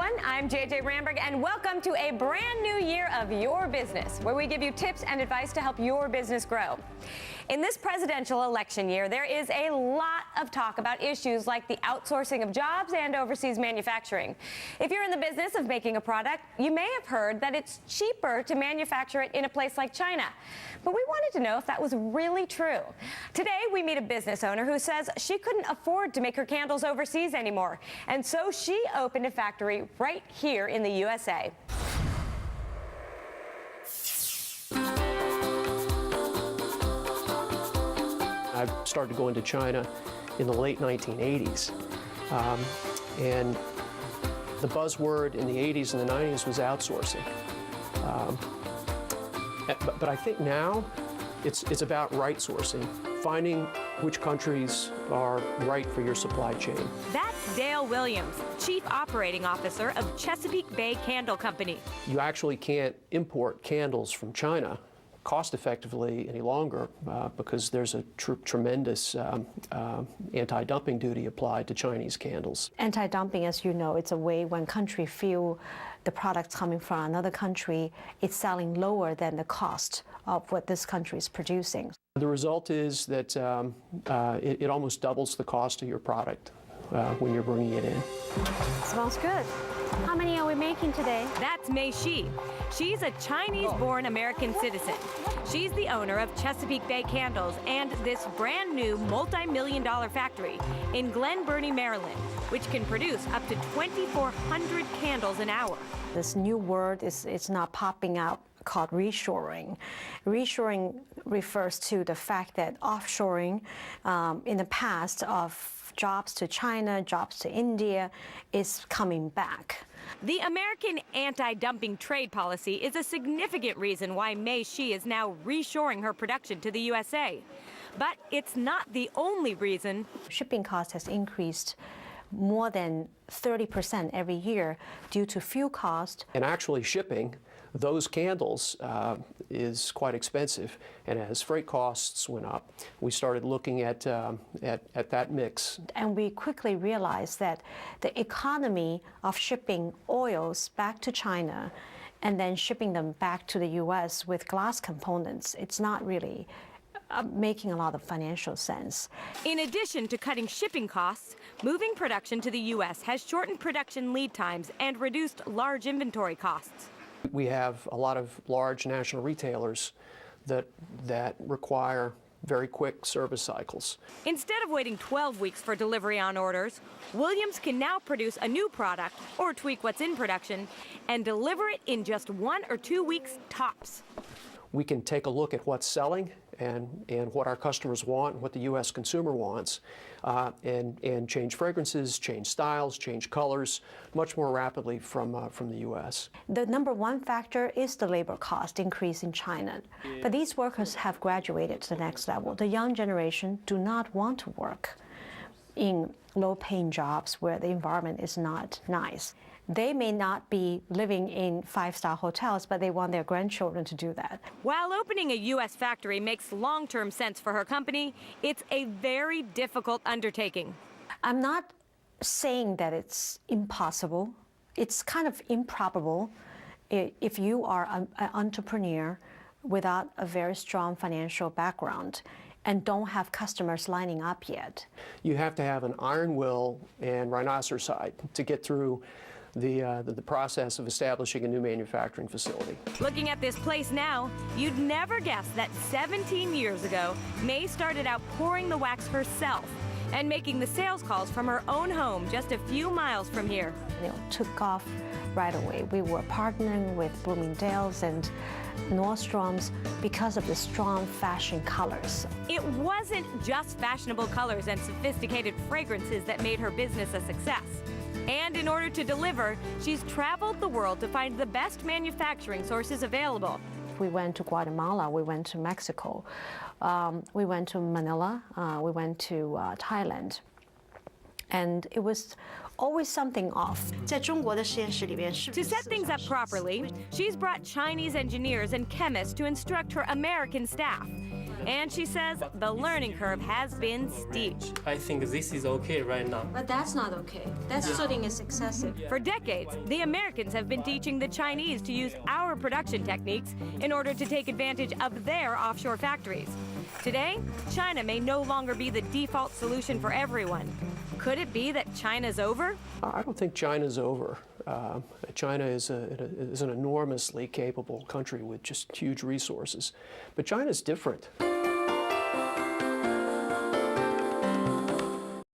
everyone. I'm JJ Ramberg, and welcome to a brand new year of Your Business, where we give you tips and advice to help your business grow. In this presidential election year, there is a lot of talk about issues like the outsourcing of jobs and overseas manufacturing. If you're in the business of making a product, you may have heard that it's cheaper to manufacture it in a place like China. But we wanted to know if that was really true. Today, we meet a business owner who says she couldn't afford to make her candles overseas anymore, and so she opened a factory right here in the USA. I started going to China in the late 1980s, and the buzzword in the 80s and the 90s was outsourcing. But I think now it's about right sourcing, finding which countries are right for your supply chain. That's Dale Williams, Chief Operating Officer of Chesapeake Bay Candle Company. You actually can't import candles from China cost effectively any longer because there's a tremendous anti-dumping duty applied to Chinese candles. Anti-dumping, as you know, it's a way when countries feel the products coming from another country, it's selling lower than the cost of what this country is producing. The result is that it almost doubles the cost of your product when you're bringing it in. Smells good. How many are we making today? That's Mei Xu. She's a Chinese-born American citizen. She's the owner of Chesapeake Bay Candles and this brand new multi-million-dollar factory in Glen Burnie, Maryland, which can produce up to 2,400 candles an hour. This new word is not popping up called reshoring. Reshoring refers to the fact that offshoring in the past of jobs to China, jobs to India is coming back. The American anti-dumping trade policy is a significant reason why Mei Xu is now reshoring her production to the USA. But it's not the only reason. Shipping cost has increased more than 30% every year due to fuel cost. And actually shipping those candles is quite expensive, and as freight costs went up, we started looking at that mix. And we quickly realized that the economy of shipping oils back to China and then shipping them back to the U.S. with glass components, it's not really making a lot of financial sense. In addition to cutting shipping costs, moving production to the U.S. has shortened production lead times and reduced large inventory costs. We have a lot of large national retailers that require very quick service cycles. Instead of waiting 12 weeks for delivery on orders, Williams can now produce a new product or tweak what's in production and deliver it in just 1 or 2 weeks tops. We can take a look at what's selling and what our customers want and what the U.S. consumer wants, and change fragrances, change styles, change colors much more rapidly from the U.S. The number one factor is the labor cost increase in China. But these workers have graduated to the next level. The young generation do not want to work in low-paying jobs where the environment is not nice. They may not be living in five-star hotels, but they want their grandchildren to do that. While opening a U.S. factory makes long-term sense for her company, it's a very difficult undertaking. I'm not saying that it's impossible. It's kind of improbable if you are an entrepreneur without a very strong financial background and don't have customers lining up yet. You have to have an iron will and rhinoceros hide to get through the process of establishing a new manufacturing facility. Looking at this place now, you'd never guess that 17 years ago, Mei started out pouring the wax herself and making the sales calls from her own home just a few miles from here. It took off right away. We were partnering with Bloomingdale's and Nordstrom's because of the strong fashion colors. It wasn't just fashionable colors and sophisticated fragrances that made her business a success. And in order to deliver, she's traveled the world to find the best manufacturing sources available. We went to Guatemala, we went to Mexico, we went to Manila, we went to Thailand. And it was always something off. To set things up properly, she's brought Chinese engineers and chemists to instruct her American staff. And she says the learning curve has been steep. I think this is okay right now. But that's not okay. That studying is excessive. For decades, the Americans have been teaching the Chinese to use our production techniques in order to take advantage of their offshore factories. Today, China may no longer be the default solution for everyone. Could it be that China's over? I don't think China's over. China is an enormously capable country with just huge resources. But China's different.